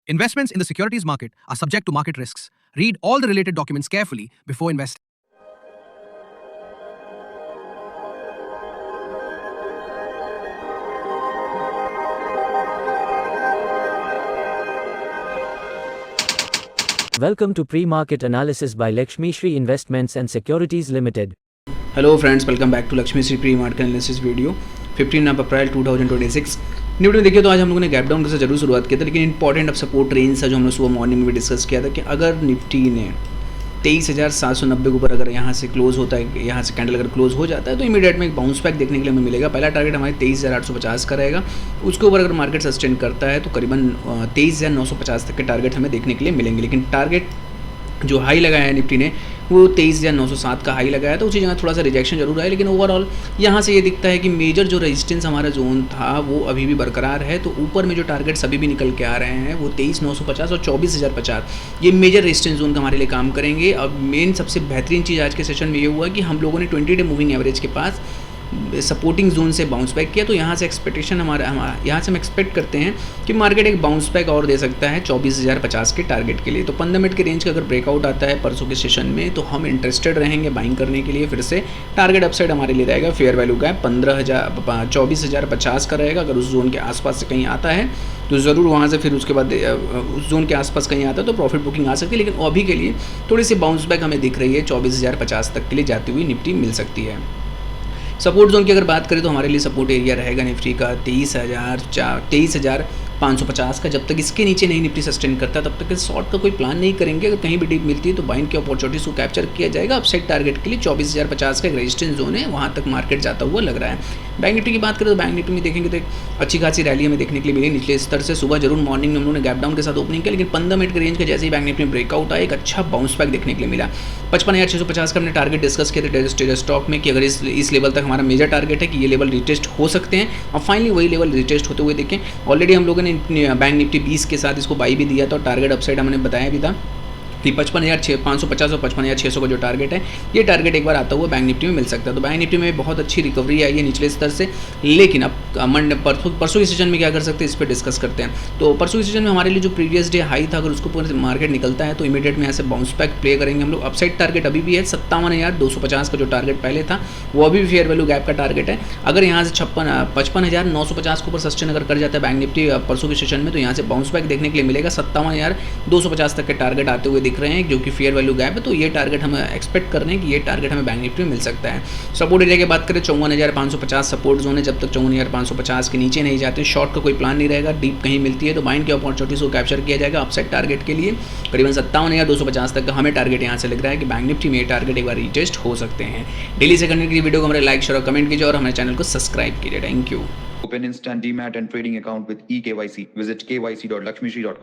Investments in the securities market are subject to market risks. Read all the related documents carefully before investing. Welcome to Pre-Market Analysis by Lakshmi Shri Investments and Securities Limited. Hello friends, welcome back to Lakshmi Shri pre market analysis video 15 April 2026। Newton में देखिए तो आज हम लोगों ने gap down से जरूर शुरुआत किया था, लेकिन इंपॉर्टेंट अब सपोर्ट रेंज था जो हमने सुबह मॉर्निंग में डिस्कस किया था कि अगर निफ्टी ने 23,790 के ऊपर अगर यहाँ से क्लोज होता है, यहाँ से कैंडल अगर क्लोज हो जाता है तो इमीडिएट में एक बाउंस बैक देखने के लिए हमें मिलेगा। पहला टारगेट हमारे 23,850 का रहेगा, उसके ऊपर अगर मार्केट सस्टेन करता है तो करीबन 23,950 तक के टारगेट हमें देखने के लिए मिलेंगे। लेकिन टारगेट जो हाई लगाया है निफ्टी ने वो 23,907 का हाई लगाया था, उसी जगह थोड़ा सा रिजेक्शन जरूर आया, लेकिन ओवरऑल यहाँ से ये दिखता है कि मेजर जो रेजिस्टेंस हमारा जोन था वो अभी भी बरकरार है। तो ऊपर में जो टारगेट्स अभी भी निकल के आ रहे हैं वो 23,950 और 24,050 ये मेजर रेजिस्टेंस जोन हमारे लिए काम करेंगे। अब मेन सबसे बेहतरीन चीज़ आज के सेशन में ये हुआ कि हम लोगों ने 20 डे मूविंग एवरेज के पास सपोर्टिंग जोन से बाउंस बैक किया, तो यहाँ से एक्सपेक्टेशन हमारा यहाँ से हम एक्सपेक्ट करते हैं कि मार्केट एक बाउंस बैक और दे सकता है 24,050 के टारगेट के लिए। तो 15 मिनट के रेंज का अगर ब्रेकआउट आता है परसों के सेशन में तो हम इंटरेस्टेड रहेंगे बाइंग करने के लिए। फिर से टारगेट अपसाइड हमारे लिए रहेगा फेयर वैल्यू का 24,050 का रहेगा। अगर उस जोन के आसपास से कहीं आता है तो ज़रूर वहाँ से फिर उसके बाद उस जोन के आसपास कहीं आता है तो प्रॉफिट बुकिंग आ सकती है, लेकिन अभी के लिए थोड़ी सी बाउंस बैक हमें दिख रही है, 24,050 तक के लिए जाती हुई निफ्टी मिल सकती है। सपोर्ट जोन की अगर बात करें तो हमारे लिए सपोर्ट एरिया रहेगा निफ्टी का 23,550 का। जब तक इसके नीचे नहीं निफ्टी सस्टेन करता तब तक शॉर्ट का कोई प्लान नहीं करेंगे। अगर कहीं भी डीप मिलती है तो बाइंग की अपॉर्चुनिटीज को कैप्चर किया जाएगा। अपसाइड टारगेट के लिए 24,050 का एक रेजिस्टेंस जोन है, वहाँ तक मार्केट जाता हुआ लग रहा है। बैंक निफ्टी की बात करें तो बैंक निफ्टी में देखेंगे तो एक अच्छी खासी रैली हमें देखने के लिए मिली निचले स्तर से। सुबह जरूर मॉर्निंग में हम लोगों ने गैप डाउन के साथ ओपनिंग किया, लेकिन 15 मिनट के रेंज के जैसे ही बैंक निफ्टी में ब्रेकआउट आया एक अच्छा बाउंस बैक देखने के लिए मिला। 55,650 का हमने टारगेट डिस्कस किया था टेजर स्टॉक में कि अगर इस लेवल तक हमारा मेजर टारगेट है कि ये लेवल रिटेस्ट हो सकते हैं, और फाइनली वही लेवल रिटेस्ट होते हुए देखें। ऑलरेडी हम लोगों ने बैंक निफ्टी 20 के साथ इसको बाई भी दिया था और टारगेट अपसाइड हमने बताया भी था कि 55,550 और 55,600 का जो टारगेट है ये टारगेट एक बार आता हुआ बैंक निफ्टी में मिल सकता है। तो बैंक निफ्टी में बहुत अच्छी रिकवरी आई है निचले स्तर से, लेकिन अब परसों के सेशन में क्या कर सकते हैं इस पर डिस्कस करते हैं। तो परसों के सेशन में हमारे लिए जो प्रीवियस डे हाई था अगर उसको पूरे मार्केट निकलता है तो इमीडिएट में यहाँ से बाउंस बैक प्ले करेंगे हम लोग। अपसाइड टारगेट अभी भी है 57,250 का जो टारगेट पहले था वो अभी भी फेयर वैल्यू गैप का टारगेट है। अगर यहाँ से 55,950 के ऊपर सस्टेन अगर कर जाता है बैंक निफ्टी परसों के सेशन में तो यहाँ से बाउंस बैक देखने के लिए मिलेगा। 57,250 तक के टारगेट आते हुए दिख रहे हैं जो कि फेयर वैल्यू गैप है। तो ये टारगेट हम एक्सपेक्ट कर रहे हैं कि ये टारगेट हमें बैंक निफ्टी में मिल सकता है। सपोर्ट एरिया की बात करें 54,550 सपोर्ट जोन है, जब तक 54,550 के नीचे नहीं जाते शॉर्ट का कोई प्लान नहीं रहेगा। डीप कहीं मिलती है तो बाइंग की अपॉर्चुनिटीज को कैप्चर किया जाएगा। अपसाइड टारगेट के लिए करीबन 57,250 तक का हमें टारगेट यहाँ से लग रहा है कि बैंक निफ्टी में ये टारगेट एक बार रीटेस्ट हो सकते हैं। डेली से करने की वीडियो को हमारे लाइक शेयर और कमेंट कीजिए और हमारे चैनल को सब्सक्राइब कीजिए। Thank you. Open instant demat and trading account with eKYC. Visit kyc.lakshmishri.com.